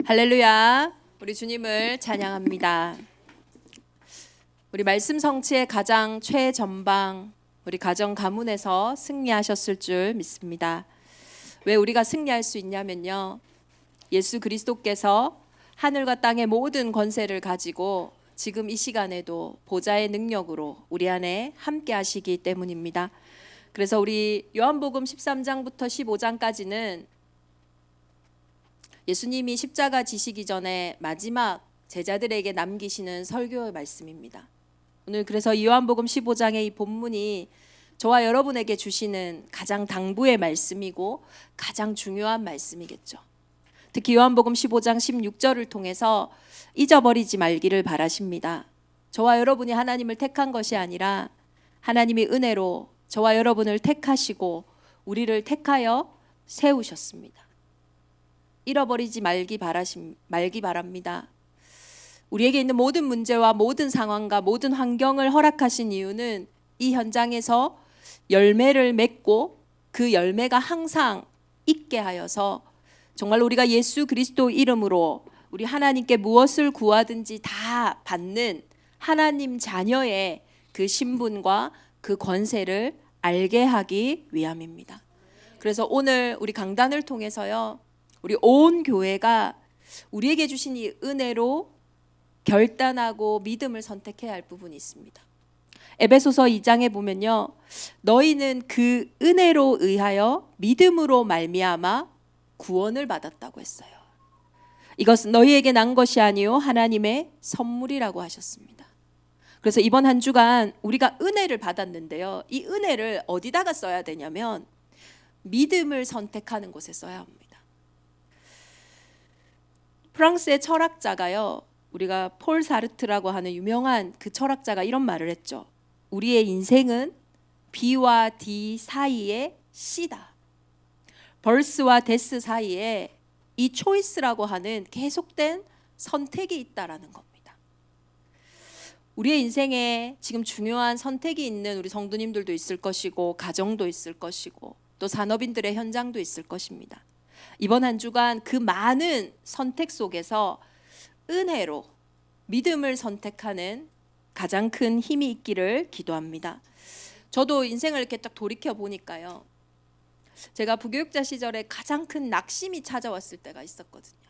할렐루야. 우리 주님을 찬양합니다. 우리 말씀 성취의 가장 최전방, 우리 가정 가문에서 승리하셨을 줄 믿습니다. 왜 우리가 승리할 수 있냐면요, 예수 그리스도께서 하늘과 땅의 모든 권세를 가지고 지금 이 시간에도 보좌의 능력으로 우리 안에 함께 하시기 때문입니다. 그래서 우리 요한복음 13장부터 15장까지는 예수님이 십자가 지시기 전에 마지막 제자들에게 남기시는 설교의 말씀입니다. 오늘 그래서 요한복음 15장의 이 본문이 저와 여러분에게 주시는 가장 당부의 말씀이고 가장 중요한 말씀이겠죠. 특히 요한복음 15장 16절을 통해서 잊어버리지 말기를 바라십니다. 저와 여러분이 하나님을 택한 것이 아니라 하나님이 은혜로 저와 여러분을 택하시고 우리를 택하여 세우셨습니다. 잃어버리지 말기 바랍니다. 우리에게 있는 모든 문제와 모든 상황과 모든 환경을 허락하신 이유는 이 현장에서 열매를 맺고 그 열매가 항상 있게 하여서 정말 우리가 예수 그리스도 이름으로 우리 하나님께 무엇을 구하든지 다 받는 하나님 자녀의 그 신분과 그 권세를 알게 하기 위함입니다. 그래서 오늘 우리 강단을 통해서요, 우리 온 교회가 우리에게 주신 이 은혜로 결단하고 믿음을 선택해야 할 부분이 있습니다. 에베소서 2장에 보면요, 너희는 그 은혜로 의하여 믿음으로 말미암아 구원을 받았다고 했어요. 이것은 너희에게 난 것이 아니요 하나님의 선물이라고 하셨습니다. 그래서 이번 한 주간 우리가 은혜를 받았는데요, 이 은혜를 어디다가 써야 되냐면 믿음을 선택하는 곳에 써야 합니다. 프랑스의 철학자가요, 우리가 폴 사르트라고 하는 유명한 그 철학자가 이런 말을 했죠. 우리의 인생은 B와 D 사이의 C다. 벌스와 데스 사이에 이 초이스라고 하는 계속된 선택이 있다라는 겁니다. 우리의 인생에 지금 중요한 선택이 있는 우리 성도님들도 있을 것이고 가정도 있을 것이고 또 산업인들의 현장도 있을 것입니다. 이번 한 주간 그 많은 선택 속에서 은혜로 믿음을 선택하는 가장 큰 힘이 있기를 기도합니다. 저도 인생을 이렇게 딱 돌이켜 보니까요, 제가 부교육자 시절에 가장 큰 낙심이 찾아왔을 때가 있었거든요.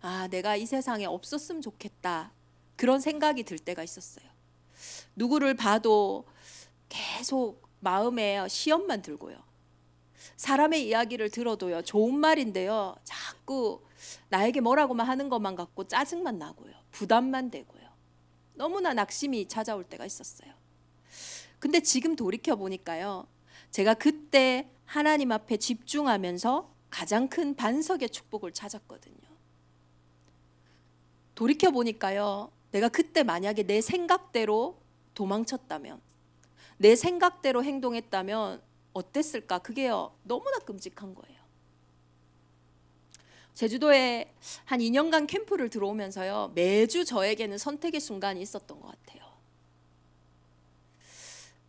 아, 내가 이 세상에 없었으면 좋겠다, 그런 생각이 들 때가 있었어요. 누구를 봐도 계속 마음에 시험만 들고요, 사람의 이야기를 들어도요, 좋은 말인데요, 자꾸 나에게 뭐라고만 하는 것만 같고 짜증만 나고요, 부담만 되고요, 너무나 낙심이 찾아올 때가 있었어요. 근데 지금 돌이켜 보니까요, 제가 그때 하나님 앞에 집중하면서 가장 큰 반석의 축복을 찾았거든요. 돌이켜 보니까요, 내가 그때 만약에 내 생각대로 도망쳤다면, 내 생각대로 행동했다면 어땠을까? 그게요, 너무나 끔찍한 거예요. 제주도에 한 2년간 캠프를 들어오면서요, 매주 저에게는 선택의 순간이 있었던 것 같아요.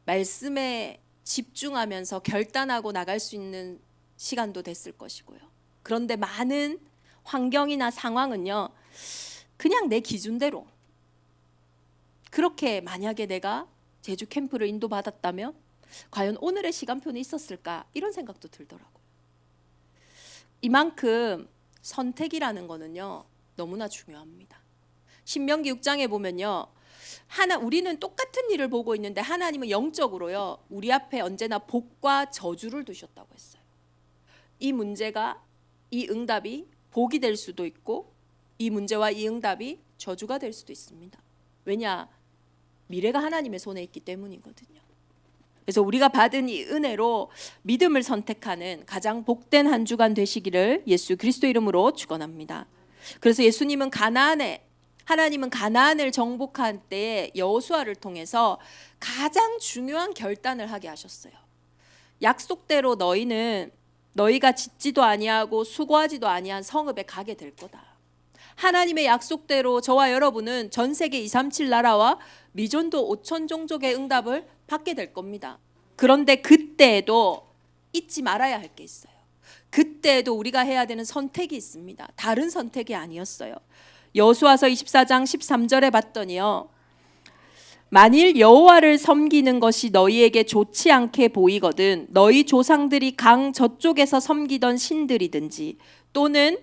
말씀에 집중하면서 결단하고 나갈 수 있는 시간도 됐을 것이고요. 그런데 많은 환경이나 상황은요, 그냥 내 기준대로, 그렇게 만약에 내가 제주 캠프를 인도받았다면 과연 오늘의 시간표는 있었을까? 이런 생각도 들더라고요. 이만큼 선택이라는 거는요, 너무나 중요합니다. 신명기 6장에 보면요, 우리는 똑같은 일을 보고 있는데 하나님은 영적으로요, 우리 앞에 언제나 복과 저주를 두셨다고 했어요. 이 문제가, 이 응답이 복이 될 수도 있고 이 문제와 이 응답이 저주가 될 수도 있습니다. 왜냐? 미래가 하나님의 손에 있기 때문이거든요. 그래서 우리가 받은 이 은혜로 믿음을 선택하는 가장 복된 한 주간 되시기를 예수 그리스도 이름으로 축원합니다. 그래서 예수님은 하나님은 가나안을 정복한 때에 여호수아를 통해서 가장 중요한 결단을 하게 하셨어요. 약속대로 너희가 짓지도 아니하고 수고하지도 아니한 성읍에 가게 될 거다. 하나님의 약속대로 저와 여러분은 전 세계 237 나라와 미전도 5천 종족의 응답을 받게 될 겁니다. 그런데 그때에도 잊지 말아야 할 게 있어요. 그때도 우리가 해야 되는 선택이 있습니다. 다른 선택이 아니었어요. 여호수아서 24장 13절에 봤더니요, 만일 여호와를 섬기는 것이 너희에게 좋지 않게 보이거든 너희 조상들이 강 저쪽에서 섬기던 신들이든지 또는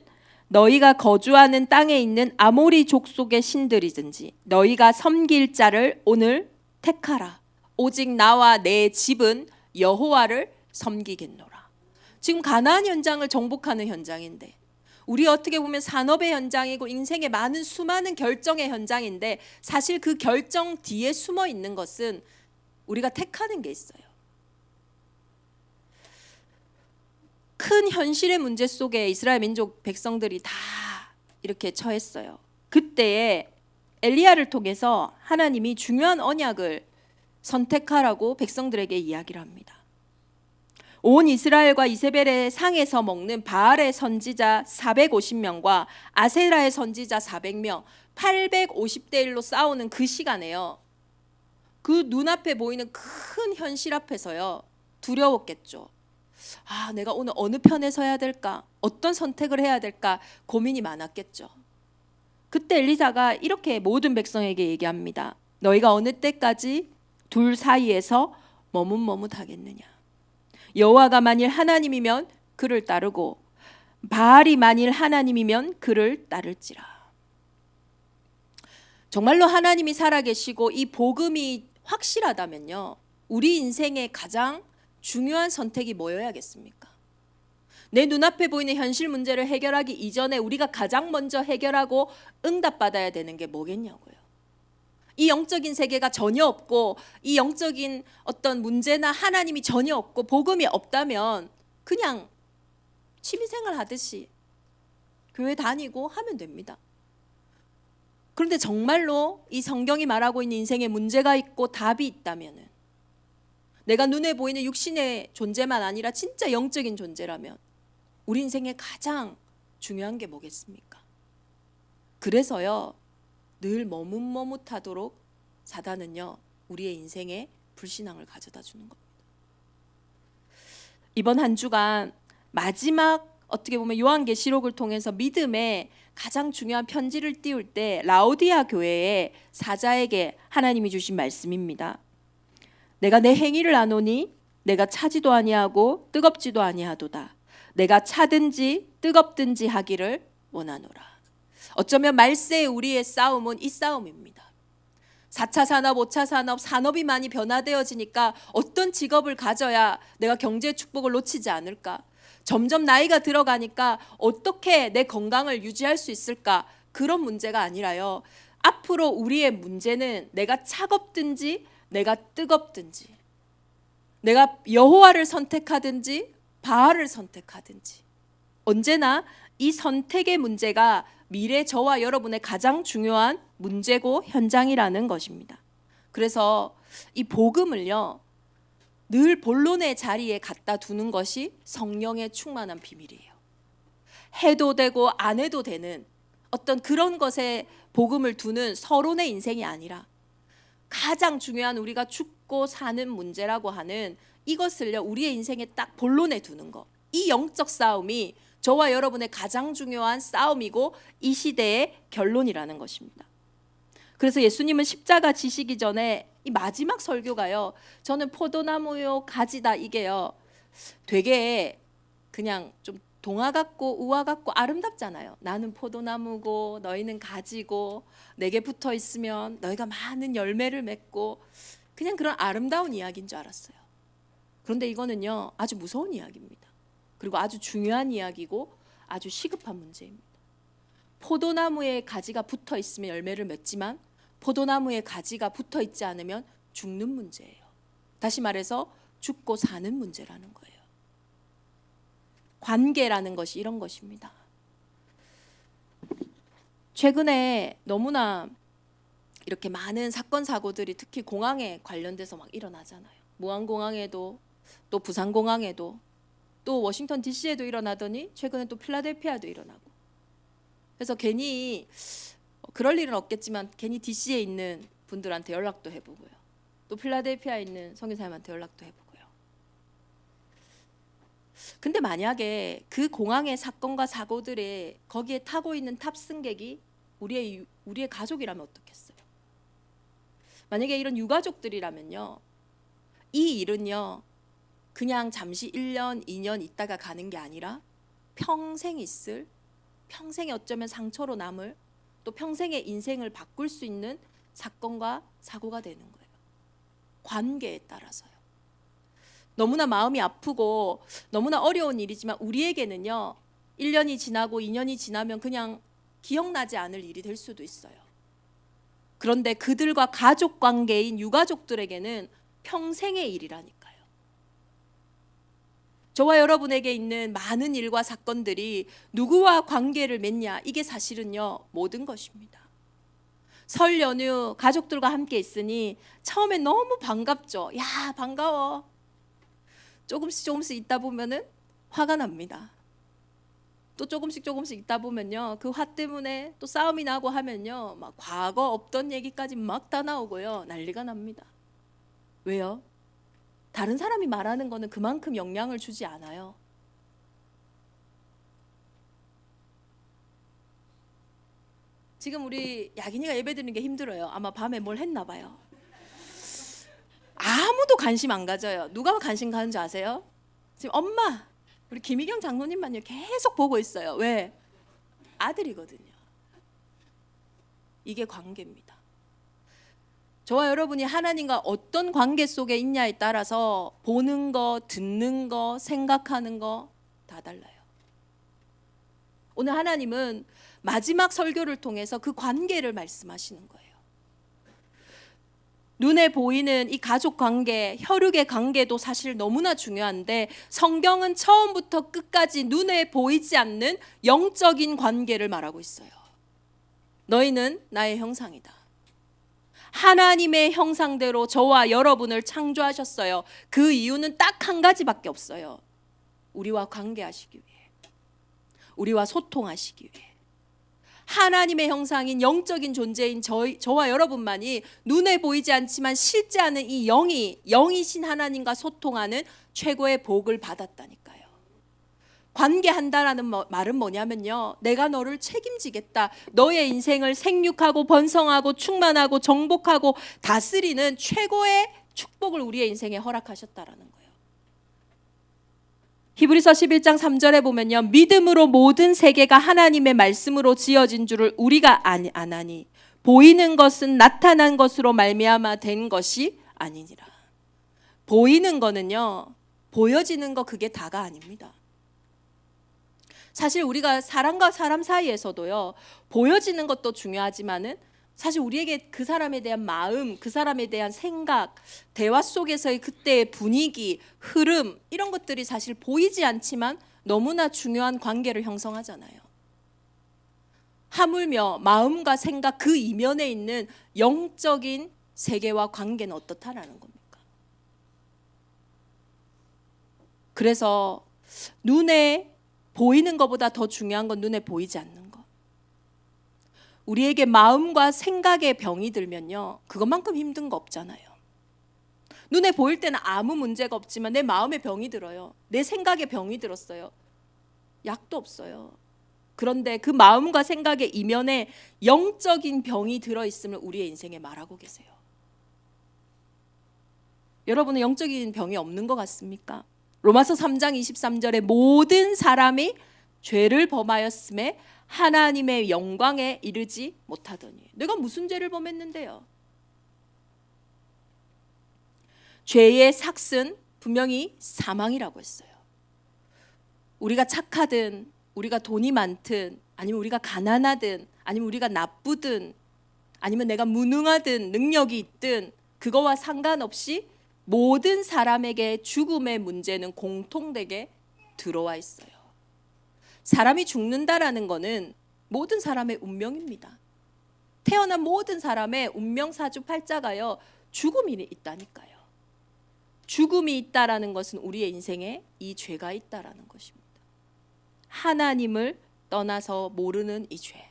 너희가 거주하는 땅에 있는 아모리 족속의 신들이든지 너희가 섬길 자를 오늘 택하라. 오직 나와 내 집은 여호와를 섬기겠노라. 지금 가나안 현장을 정복하는 현장인데, 우리 어떻게 보면 산업의 현장이고 인생의 많은 수많은 결정의 현장인데, 사실 그 결정 뒤에 숨어 있는 것은 우리가 택하는 게 있어요. 큰 현실의 문제 속에 이스라엘 민족 백성들이 다 이렇게 처했어요. 그때에 엘리야를 통해서 하나님이 중요한 언약을 선택하라고 백성들에게 이야기를 합니다. 온 이스라엘과 이세벨의 상에서 먹는 바알의 선지자 450명과 아세라의 선지자 400명, 850대 1로 싸우는 그 시간에요, 그 눈앞에 보이는 큰 현실 앞에서요, 두려웠겠죠. 아, 내가 오늘 어느 편에 서야 될까? 어떤 선택을 해야 될까? 고민이 많았겠죠. 그때 엘리사가 이렇게 모든 백성에게 얘기합니다. 너희가 어느 때까지 둘 사이에서 머뭇머뭇하겠느냐? 여호와가 만일 하나님이면 그를 따르고 바알이 만일 하나님이면 그를 따를지라. 정말로 하나님이 살아계시고 이 복음이 확실하다면요, 우리 인생의 가장 중요한 선택이 뭐여야겠습니까? 내 눈앞에 보이는 현실 문제를 해결하기 이전에 우리가 가장 먼저 해결하고 응답받아야 되는 게 뭐겠냐고요. 이 영적인 세계가 전혀 없고 이 영적인 어떤 문제나 하나님이 전혀 없고 복음이 없다면 그냥 취미생활 하듯이 교회 다니고 하면 됩니다. 그런데 정말로 이 성경이 말하고 있는 인생에 문제가 있고 답이 있다면, 내가 눈에 보이는 육신의 존재만 아니라 진짜 영적인 존재라면 우리 인생에 가장 중요한 게 뭐겠습니까? 그래서요, 늘 머뭇머뭇하도록 사단은요, 우리의 인생에 불신앙을 가져다 주는 겁니다. 이번 한 주간 마지막, 어떻게 보면 요한계시록을 통해서 믿음의 가장 중요한 편지를 띄울 때 라오디아 교회의 사자에게 하나님이 주신 말씀입니다. 내가 내 행위를 아노니 내가 차지도 아니하고 뜨겁지도 아니하도다. 내가 차든지 뜨겁든지 하기를 원하노라. 어쩌면 말세의 우리의 싸움은 이 싸움입니다. 4차 산업, 5차 산업, 산업이 많이 변화되어지니까 어떤 직업을 가져야 내가 경제 축복을 놓치지 않을까? 점점 나이가 들어가니까 어떻게 내 건강을 유지할 수 있을까? 그런 문제가 아니라요, 앞으로 우리의 문제는 내가 차갑든지 내가 뜨겁든지, 내가 여호와를 선택하든지 바알을 선택하든지, 언제나 이 선택의 문제가 미래 저와 여러분의 가장 중요한 문제고 현장이라는 것입니다. 그래서 이 복음을요, 늘 본론의 자리에 갖다 두는 것이 성령의 충만한 비밀이에요. 해도 되고 안 해도 되는 어떤 그런 것에 복음을 두는 서론의 인생이 아니라 가장 중요한 우리가 죽고 사는 문제라고 하는 이것을요, 우리의 인생에 딱 본론에 두는 것. 이 영적 싸움이 저와 여러분의 가장 중요한 싸움이고 이 시대의 결론이라는 것입니다. 그래서 예수님은 십자가 지시기 전에 이 마지막 설교가요, 저는 포도나무요 가지다, 이게요 되게 그냥 좀 동화 같고 우화 같고 아름답잖아요. 나는 포도나무고 너희는 가지고 내게 붙어 있으면 너희가 많은 열매를 맺고, 그냥 그런 아름다운 이야기인 줄 알았어요. 그런데 이거는요, 아주 무서운 이야기입니다. 그리고 아주 중요한 이야기고 아주 시급한 문제입니다. 포도나무에 가지가 붙어 있으면 열매를 맺지만 포도나무에 가지가 붙어 있지 않으면 죽는 문제예요. 다시 말해서 죽고 사는 문제라는 거예요. 관계라는 것이 이런 것입니다. 최근에 너무나 이렇게 많은 사건 사고들이 특히 공항에 관련돼서 막 일어나잖아요. 무안공항에도, 또 부산공항에도, 또 워싱턴 DC에도 일어나더니 최근에 또 필라델피아도 일어나고. 그래서 괜히 그럴 일은 없겠지만 괜히 DC에 있는 분들한테 연락도 해보고요, 또 필라델피아에 있는 선교사님한테 연락도 해보고요. 근데 만약에 그 공항의 사건과 사고들에 거기에 타고 있는 탑승객이 우리의 가족이라면 어떻겠어요? 만약에 이런 유가족들이라면요, 이 일은요 그냥 잠시 1년, 2년 있다가 가는 게 아니라 평생 있을, 평생에 어쩌면 상처로 남을, 또 평생의 인생을 바꿀 수 있는 사건과 사고가 되는 거예요. 관계에 따라서요. 너무나 마음이 아프고 너무나 어려운 일이지만 우리에게는요 1년이 지나고 2년이 지나면 그냥 기억나지 않을 일이 될 수도 있어요. 그런데 그들과 가족 관계인 유가족들에게는 평생의 일이라니까요. 저와 여러분에게 있는 많은 일과 사건들이 누구와 관계를 맺냐, 이게 사실은요 모든 것입니다. 설 연휴 가족들과 함께 있으니 처음에 너무 반갑죠. 야, 반가워. 조금씩 있다 보면은 화가 납니다. 또 조금씩 있다 보면요 그 화 때문에 또 싸움이 나고 하면요 막 과거 없던 얘기까지 막 다 나오고요 난리가 납니다. 왜요? 다른 사람이 말하는 거는 그만큼 영향을 주지 않아요. 지금 우리 야긴이가 예배드리는 게 힘들어요. 아마 밤에 뭘 했나 봐요. 아무도 관심 안 가져요. 누가 관심 가는지 아세요? 지금 엄마, 우리 김희경 장로님만요 계속 보고 있어요. 왜? 아들이거든요. 이게 관계입니다. 저와 여러분이 하나님과 어떤 관계 속에 있냐에 따라서 보는 거, 듣는 거, 생각하는 거 다 달라요. 오늘 하나님은 마지막 설교를 통해서 그 관계를 말씀하시는 거예요. 눈에 보이는 이 가족 관계, 혈육의 관계도 사실 너무나 중요한데 성경은 처음부터 끝까지 눈에 보이지 않는 영적인 관계를 말하고 있어요. 너희는 나의 형상이다. 하나님의 형상대로 저와 여러분을 창조하셨어요. 그 이유는 딱 한 가지밖에 없어요. 우리와 관계하시기 위해, 우리와 소통하시기 위해. 하나님의 형상인 영적인 존재인 저와 여러분만이 눈에 보이지 않지만 실제 하는 이 영이신 하나님과 소통하는 최고의 복을 받았다니까요. 관계한다라는 말은 뭐냐면요, 내가 너를 책임지겠다. 너의 인생을 생육하고 번성하고 충만하고 정복하고 다스리는 최고의 축복을 우리의 인생에 허락하셨다라는 거예요. 히브리서 11장 3절에 보면요, 믿음으로 모든 세계가 하나님의 말씀으로 지어진 줄을 우리가 아나니 보이는 것은 나타난 것으로 말미암아 된 것이 아니니라. 보이는 거는요, 보여지는 거 그게 다가 아닙니다. 사실 우리가 사람과 사람 사이에서도요 보여지는 것도 중요하지만은 사실 우리에게 그 사람에 대한 마음, 그 사람에 대한 생각, 대화 속에서의 그때의 분위기, 흐름, 이런 것들이 사실 보이지 않지만 너무나 중요한 관계를 형성하잖아요. 하물며 마음과 생각 그 이면에 있는 영적인 세계와 관계는 어떻다라는 겁니까? 그래서 눈에 보이는 것보다 더 중요한 건 눈에 보이지 않는 것. 우리에게 마음과 생각의 병이 들면요 그것만큼 힘든 거 없잖아요. 눈에 보일 때는 아무 문제가 없지만 내 마음에 병이 들어요. 내 생각에 병이 들었어요. 약도 없어요. 그런데 그 마음과 생각의 이면에 영적인 병이 들어있음을 우리의 인생에 말하고 계세요. 여러분은 영적인 병이 없는 것 같습니까? 로마서 3장 23절에 모든 사람이 죄를 범하였음에 하나님의 영광에 이르지 못하더니. 내가 무슨 죄를 범했는데요? 죄의 삭은 분명히 사망이라고 했어요. 우리가 착하든, 우리가 돈이 많든, 아니면 우리가 가난하든, 아니면 우리가 나쁘든, 아니면 내가 무능하든 능력이 있든 그거와 상관없이 모든 사람에게 죽음의 문제는 공통되게 들어와 있어요. 사람이 죽는다라는 것은 모든 사람의 운명입니다. 태어난 모든 사람의 운명 사주팔자가요 죽음이 있다니까요. 죽음이 있다라는 것은 우리의 인생에 이 죄가 있다라는 것입니다. 하나님을 떠나서 모르는 이 죄.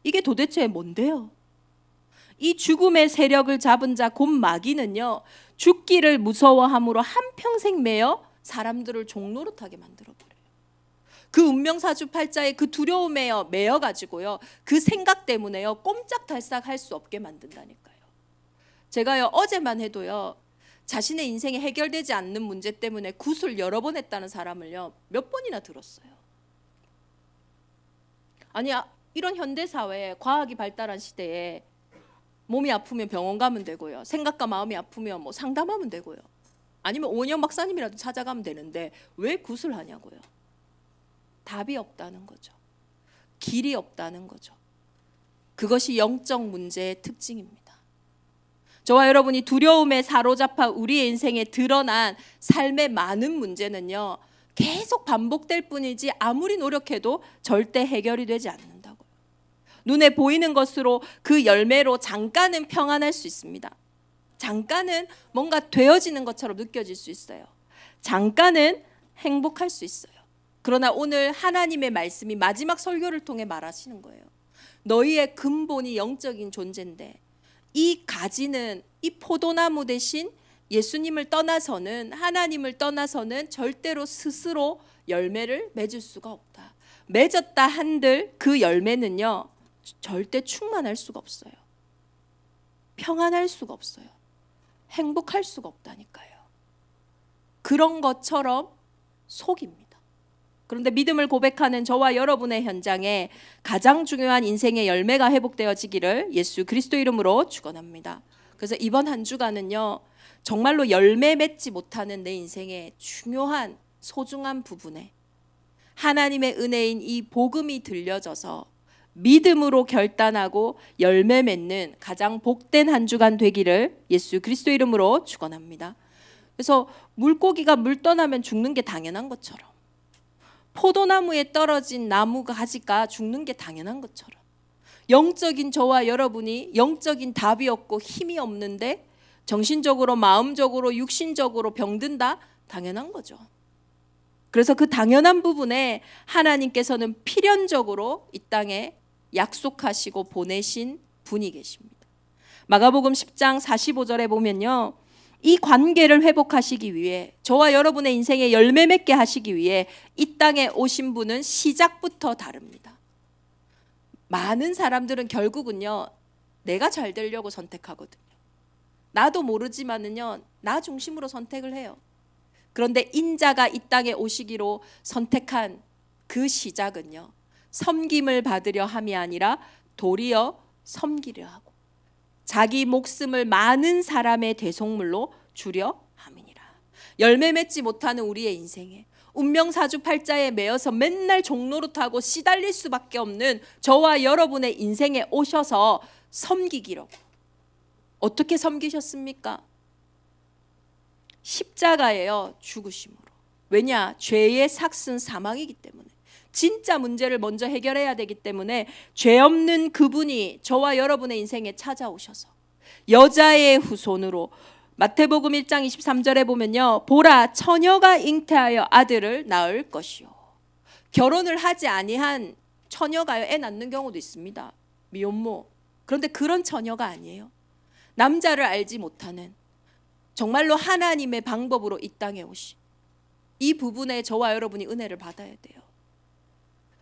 이게 도대체 뭔데요? 이 죽음의 세력을 잡은 자 곧 마귀는요 죽기를 무서워함으로 한평생 매여 사람들을 종노릇하게 만들어버려요. 그 운명사주팔자의 그 두려움에 매여가지고요, 그 생각 때문에요, 꼼짝달싹 할 수 없게 만든다니까요. 제가요, 어제만 해도요, 자신의 인생에 해결되지 않는 문제 때문에 굿을 여러 번 했다는 사람을요, 몇 번이나 들었어요. 아니, 이런 현대사회에, 과학이 발달한 시대에 몸이 아프면 병원 가면 되고요, 생각과 마음이 아프면 뭐 상담하면 되고요, 아니면 오은영 박사님이라도 찾아가면 되는데 왜 굿을 하냐고요. 답이 없다는 거죠. 길이 없다는 거죠. 그것이 영적 문제의 특징입니다. 저와 여러분이 두려움에 사로잡아 우리의 인생에 드러난 삶의 많은 문제는요, 계속 반복될 뿐이지 아무리 노력해도 절대 해결이 되지 않는다고요. 눈에 보이는 것으로 그 열매로 잠깐은 평안할 수 있습니다. 잠깐은 뭔가 되어지는 것처럼 느껴질 수 있어요. 잠깐은 행복할 수 있어요. 그러나 오늘 하나님의 말씀이 마지막 설교를 통해 말하시는 거예요. 너희의 근본이 영적인 존재인데 이 가지는, 이 포도나무 대신 예수님을 떠나서는, 하나님을 떠나서는 절대로 스스로 열매를 맺을 수가 없다. 맺었다 한들 그 열매는요, 절대 충만할 수가 없어요. 평안할 수가 없어요. 행복할 수가 없다니까요. 그런 것처럼 속입니다. 그런데 믿음을 고백하는 저와 여러분의 현장에 가장 중요한 인생의 열매가 회복되어지기를 예수 그리스도 이름으로 축원합니다. 그래서 이번 한 주간은요, 정말로 열매 맺지 못하는 내 인생의 중요한 소중한 부분에 하나님의 은혜인 이 복음이 들려져서 믿음으로 결단하고 열매 맺는 가장 복된 한 주간 되기를 예수 그리스도 이름으로 축원합니다. 그래서 물고기가 물 떠나면 죽는 게 당연한 것처럼, 포도나무에 떨어진 나무 가지가 죽는 게 당연한 것처럼, 영적인 저와 여러분이 영적인 답이 없고 힘이 없는데 정신적으로, 마음적으로, 육신적으로 병든다? 당연한 거죠. 그래서 그 당연한 부분에 하나님께서는 필연적으로 이 땅에 약속하시고 보내신 분이 계십니다. 마가복음 10장 45절에 보면요, 이 관계를 회복하시기 위해, 저와 여러분의 인생에 열매 맺게 하시기 위해 이 땅에 오신 분은 시작부터 다릅니다. 많은 사람들은 결국은요, 내가 잘 되려고 선택하거든요. 나도 모르지만은요, 나 중심으로 선택을 해요. 그런데 인자가 이 땅에 오시기로 선택한 그 시작은요, 섬김을 받으려 함이 아니라 도리어 섬기려 하고 자기 목숨을 많은 사람의 대속물로 주려 함이니라. 열매 맺지 못하는 우리의 인생에 운명사주팔자에 매여서 맨날 종노릇하고 시달릴 수밖에 없는 저와 여러분의 인생에 오셔서 섬기기로. 어떻게 섬기셨습니까? 십자가예요. 죽으심으로. 왜냐? 죄의 삭은 사망이기 때문에. 진짜 문제를 먼저 해결해야 되기 때문에 죄 없는 그분이 저와 여러분의 인생에 찾아오셔서 여자의 후손으로, 마태복음 1장 23절에 보면요, 보라 처녀가 잉태하여 아들을 낳을 것이요. 결혼을 하지 아니한 처녀가요, 애 낳는 경우도 있습니다. 미혼모. 그런데 그런 처녀가 아니에요. 남자를 알지 못하는, 정말로 하나님의 방법으로 이 땅에 오신, 이 부분에 저와 여러분이 은혜를 받아야 돼요.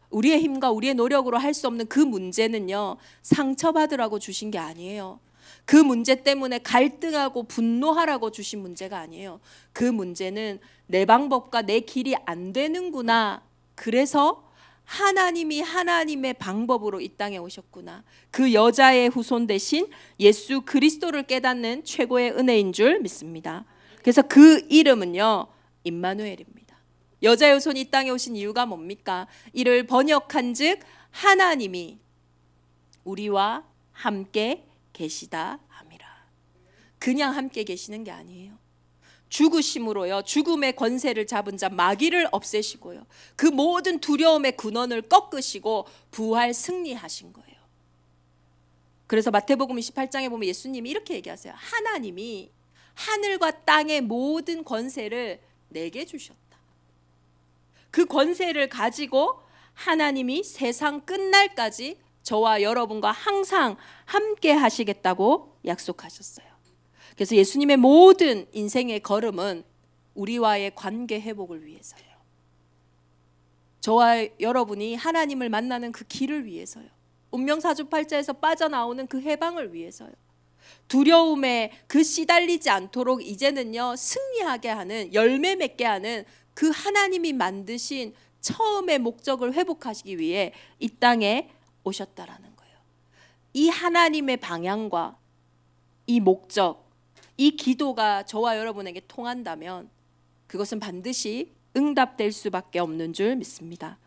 우리의 힘과 우리의 노력으로 할 수 없는 그 문제는요, 상처받으라고 주신 게 아니에요. 그 문제 때문에 갈등하고 분노하라고 주신 문제가 아니에요. 그 문제는 내 방법과 내 길이 안 되는구나, 그래서 하나님이 하나님의 방법으로 이 땅에 오셨구나, 그 여자의 후손 대신 예수 그리스도를 깨닫는 최고의 은혜인 줄 믿습니다. 그래서 그 이름은요, 임마누엘입니다. 여자의 후손이 이 땅에 오신 이유가 뭡니까? 이를 번역한 즉 하나님이 우리와 함께 계시다 함이라. 그냥 함께 계시는 게 아니에요. 죽으심으로요, 죽음의 권세를 잡은 자 마귀를 없애시고요, 그 모든 두려움의 근원을 꺾으시고 부활 승리하신 거예요. 그래서 마태복음 28장에 보면 예수님이 이렇게 얘기하세요. 하나님이 하늘과 땅의 모든 권세를 내게 주셨다. 그 권세를 가지고 하나님이 세상 끝날까지 저와 여러분과 항상 함께 하시겠다고 약속하셨어요. 그래서 예수님의 모든 인생의 걸음은 우리와의 관계 회복을 위해서요. 저와 여러분이 하나님을 만나는 그 길을 위해서요. 운명사주팔자에서 빠져나오는 그 해방을 위해서요. 두려움에 그 시달리지 않도록 이제는요 승리하게 하는, 열매 맺게 하는 그 하나님이 만드신 처음의 목적을 회복하시기 위해 이 땅에 오셨다라는 거예요. 이 하나님의 방향과 이 목적, 이 기도가 저와 여러분에게 통한다면 그것은 반드시 응답될 수밖에 없는 줄 믿습니다.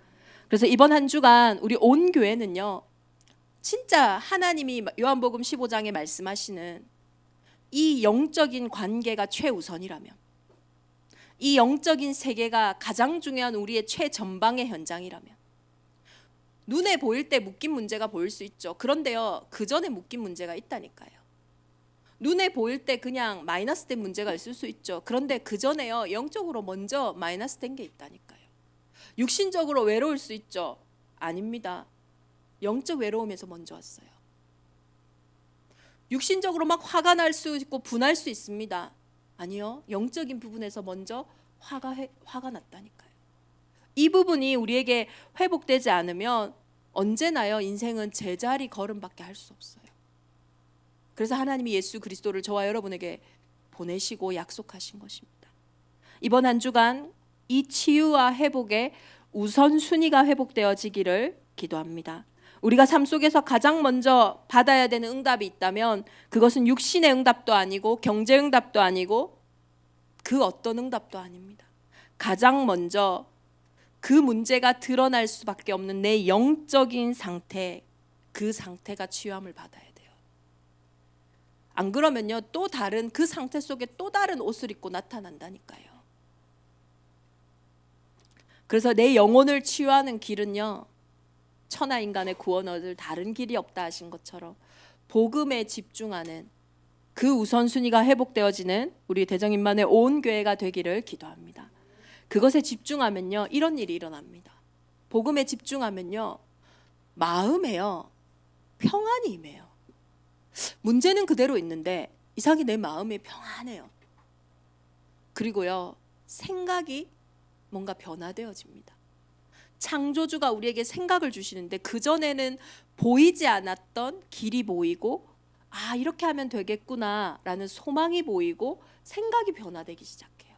그래서 이번 한 주간 우리 온 교회는요 진짜 하나님이 요한복음 15장에 말씀하시는 이 영적인 관계가 최우선이라면, 이 영적인 세계가 가장 중요한 우리의 최전방의 현장이라면, 눈에 보일 때 묶인 문제가 보일 수 있죠. 그런데요 그 전에 묶인 문제가 있다니까요. 눈에 보일 때 그냥 마이너스 된 문제가 있을 수 있죠. 그런데 그 전에요 영적으로 먼저 마이너스 된 게 있다니까요. 육신적으로 외로울 수 있죠. 아닙니다. 영적 외로움에서 먼저 왔어요. 육신적으로 막 화가 날 수 있고 분할 수 있습니다. 아니요, 영적인 부분에서 먼저 화가 났다니까요. 이 부분이 우리에게 회복되지 않으면 언제나요 인생은 제자리 걸음밖에 할 수 없어요. 그래서 하나님이 예수 그리스도를 저와 여러분에게 보내시고 약속하신 것입니다. 이번 한 주간 이 치유와 회복의 우선순위가 회복되어지기를 기도합니다. 우리가 삶 속에서 가장 먼저 받아야 되는 응답이 있다면 그것은 육신의 응답도 아니고 경제 응답도 아니고 그 어떤 응답도 아닙니다. 가장 먼저 그 문제가 드러날 수밖에 없는 내 영적인 상태, 그 상태가 치유함을 받아야 돼요. 안 그러면요 또 다른 그 상태 속에 또 다른 옷을 입고 나타난다니까요. 그래서 내 영혼을 치유하는 길은요 천하 인간의 구원 얻을 다른 길이 없다 하신 것처럼 복음에 집중하는 그 우선순위가 회복되어지는 우리 대정인만의 온 교회가 되기를 기도합니다. 그것에 집중하면요 이런 일이 일어납니다. 복음에 집중하면요 마음에요 평안이 임해요. 문제는 그대로 있는데 이상하게 내 마음이 평안해요. 그리고요 생각이 뭔가 변화되어집니다. 창조주가 우리에게 생각을 주시는데 그전에는 보이지 않았던 길이 보이고 아 이렇게 하면 되겠구나 라는 소망이 보이고 생각이 변화되기 시작해요.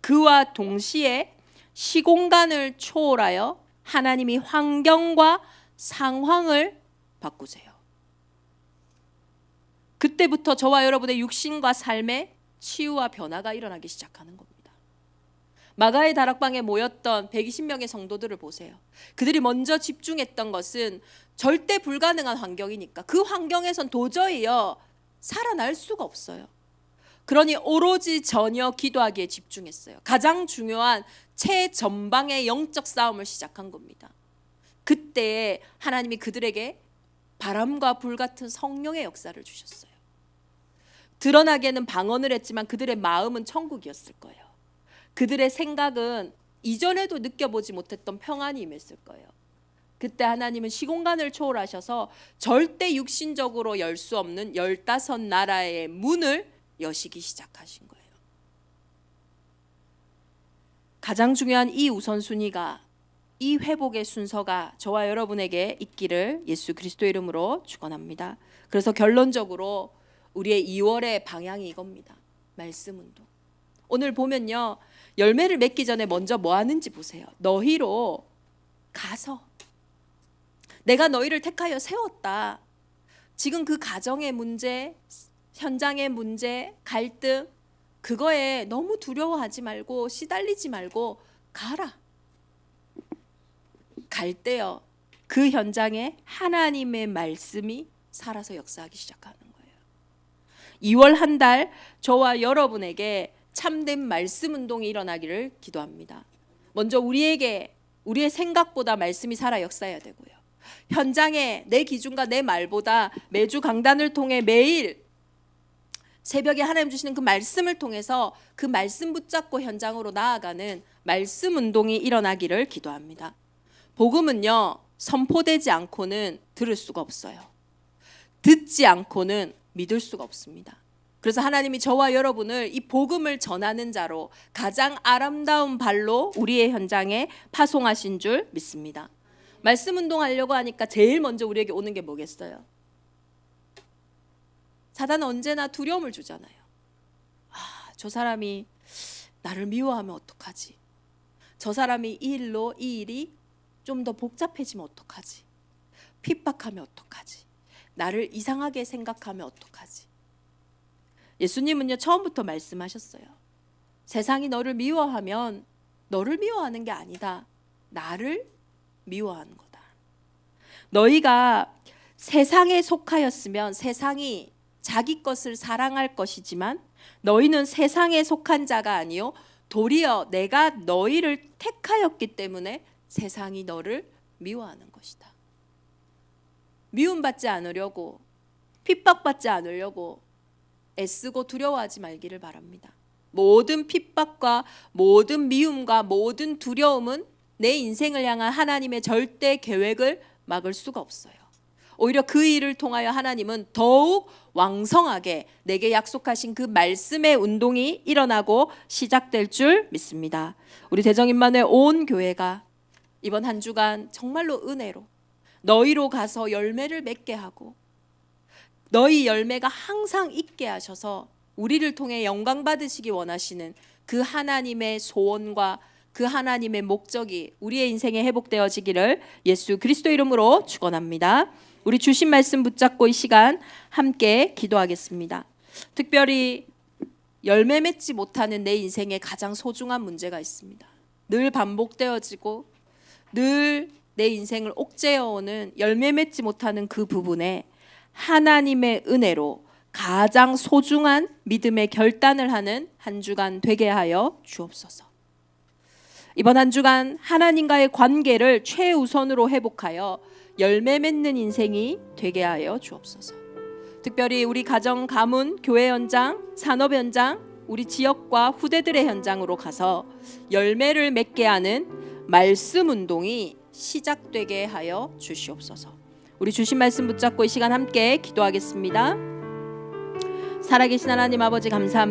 그와 동시에 시공간을 초월하여 하나님이 환경과 상황을 바꾸세요. 그때부터 저와 여러분의 육신과 삶의 치유와 변화가 일어나기 시작하는 겁니다. 마가의 다락방에 모였던 120명의 성도들을 보세요. 그들이 먼저 집중했던 것은 절대 불가능한 환경이니까 그 환경에선 도저히요 살아날 수가 없어요. 그러니 오로지 전혀 기도하기에 집중했어요. 가장 중요한 최전방의 영적 싸움을 시작한 겁니다. 그때 하나님이 그들에게 바람과 불 같은 성령의 역사를 주셨어요. 드러나게는 방언을 했지만 그들의 마음은 천국이었을 거예요. 그들의 생각은 이전에도 느껴보지 못했던 평안이 임했을 거예요. 그때 하나님은 시공간을 초월하셔서 절대 육신적으로 열 수 없는 15나라의 문을 여시기 시작하신 거예요. 가장 중요한 이 우선순위가, 이 회복의 순서가 저와 여러분에게 있기를 예수 그리스도의 이름으로 축원합니다. 그래서 결론적으로 우리의 2월의 방향이 이겁니다. 말씀 운동. 오늘 보면요 열매를 맺기 전에 먼저 뭐 하는지 보세요. 너희로 가서 내가 너희를 택하여 세웠다. 지금 그 가정의 문제, 현장의 문제, 갈등 그거에 너무 두려워하지 말고 시달리지 말고 가라. 갈 때요 그 현장에 하나님의 말씀이 살아서 역사하기 시작하는 거예요. 2월 한 달 저와 여러분에게 참된 말씀 운동이 일어나기를 기도합니다. 먼저 우리에게 우리의 생각보다 말씀이 살아 역사해야 되고요. 현장에 내 기준과 내 말보다 매주 강단을 통해 매일 새벽에 하나님 주시는 그 말씀을 통해서 그 말씀 붙잡고 현장으로 나아가는 말씀 운동이 일어나기를 기도합니다. 복음은요 선포되지 않고는 들을 수가 없어요. 듣지 않고는 믿을 수가 없습니다. 그래서 하나님이 저와 여러분을 이 복음을 전하는 자로 가장 아름다운 발로 우리의 현장에 파송하신 줄 믿습니다. 말씀 운동하려고 하니까 제일 먼저 우리에게 오는 게 뭐겠어요? 사단은 언제나 두려움을 주잖아요. 저 사람이 나를 미워하면 어떡하지? 저 사람이 이 일이 좀 더 복잡해지면 어떡하지? 핍박하면 어떡하지? 나를 이상하게 생각하면 어떡하지? 예수님은요, 처음부터 말씀하셨어요. 세상이 너를 미워하면 너를 미워하는 게 아니다. 나를 미워하는 거다. 너희가 세상에 속하였으면 세상이 자기 것을 사랑할 것이지만 너희는 세상에 속한 자가 아니요 도리어 내가 너희를 택하였기 때문에 세상이 너를 미워하는 것이다. 미움받지 않으려고, 핍박받지 않으려고 애쓰고 두려워하지 말기를 바랍니다. 모든 핍박과 모든 미움과 모든 두려움은 내 인생을 향한 하나님의 절대 계획을 막을 수가 없어요. 오히려 그 일을 통하여 하나님은 더욱 왕성하게 내게 약속하신 그 말씀의 운동이 일어나고 시작될 줄 믿습니다. 우리 대정임만의 온 교회가 이번 한 주간 정말로 은혜로 너희로 가서 열매를 맺게 하고 너희 열매가 항상 있게 하셔서 우리를 통해 영광 받으시기 원하시는 그 하나님의 소원과 그 하나님의 목적이 우리의 인생에 회복되어지기를 예수 그리스도 이름으로 축원합니다. 우리 주신 말씀 붙잡고 이 시간 함께 기도하겠습니다. 특별히 열매 맺지 못하는 내 인생에 가장 소중한 문제가 있습니다. 늘 반복되어지고 늘 내 인생을 옥죄어오는 열매 맺지 못하는 그 부분에 하나님의 은혜로 가장 소중한 믿음의 결단을 하는 한 주간 되게 하여 주옵소서. 이번 한 주간 하나님과의 관계를 최우선으로 회복하여 열매 맺는 인생이 되게 하여 주옵소서. 특별히 우리 가정, 가문, 교회 현장, 산업 현장, 우리 지역과 후대들의 현장으로 가서 열매를 맺게 하는 말씀 운동이 시작되게 하여 주시옵소서. 우리 주신 말씀 붙잡고 이 시간 함께 기도하겠습니다. 살아계신 하나님 아버지 감사합니다.